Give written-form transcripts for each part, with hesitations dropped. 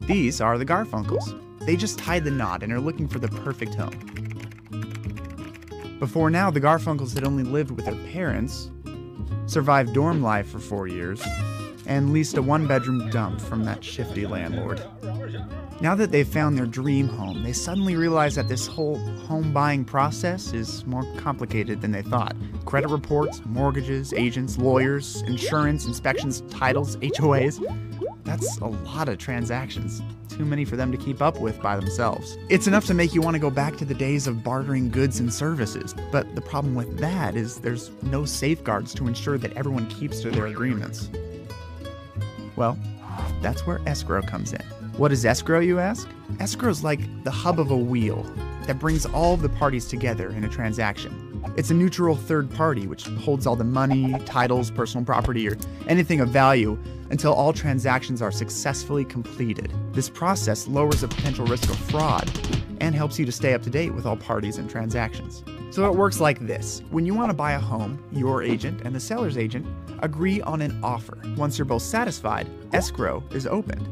These are the Garfunkels. They just tied the knot and are looking for the perfect home. Before now, the Garfunkels had only lived with their parents, survived dorm life for 4 years, and leased a one-bedroom dump from that shifty landlord. Now that they've found their dream home, they suddenly realize that this whole home buying process is more complicated than they thought. Credit reports, mortgages, agents, lawyers, insurance, inspections, titles, HOAs. That's a lot of transactions. Too many for them to keep up with by themselves. It's enough to make you want to go back to the days of bartering goods and services. But the problem with that is there's no safeguards to ensure that everyone keeps to their agreements. Well, that's where escrow comes in. What is escrow, you ask? Escrow is like the hub of a wheel that brings all of the parties together in a transaction. It's a neutral third party which holds all the money, titles, personal property, or anything of value until all transactions are successfully completed. This process lowers the potential risk of fraud and helps you to stay up to date with all parties and transactions. So it works like this. When you want to buy a home, your agent and the seller's agent agree on an offer. Once you're both satisfied, escrow is opened.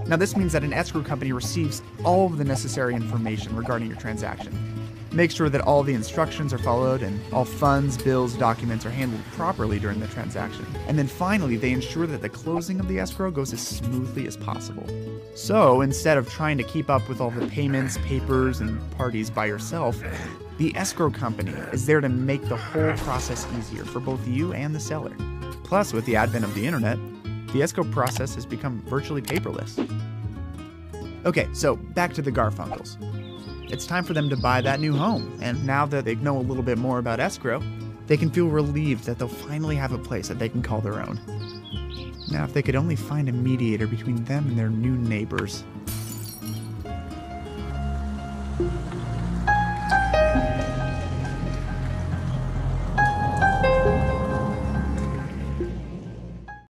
Now this means that an escrow company receives all of the necessary information regarding your transaction. Make sure that all the instructions are followed and all funds, bills, documents are handled properly during the transaction. And then finally, they ensure that the closing of the escrow goes as smoothly as possible. So instead of trying to keep up with all the payments, papers, and parties by yourself, the escrow company is there to make the whole process easier for both you and the seller. Plus, with the advent of the internet, the escrow process has become virtually paperless. Okay, so back to the Garfunkels. It's time for them to buy that new home, and now that they know a little bit more about escrow, they can feel relieved that they'll finally have a place that they can call their own. Now, if they could only find a mediator between them and their new neighbors.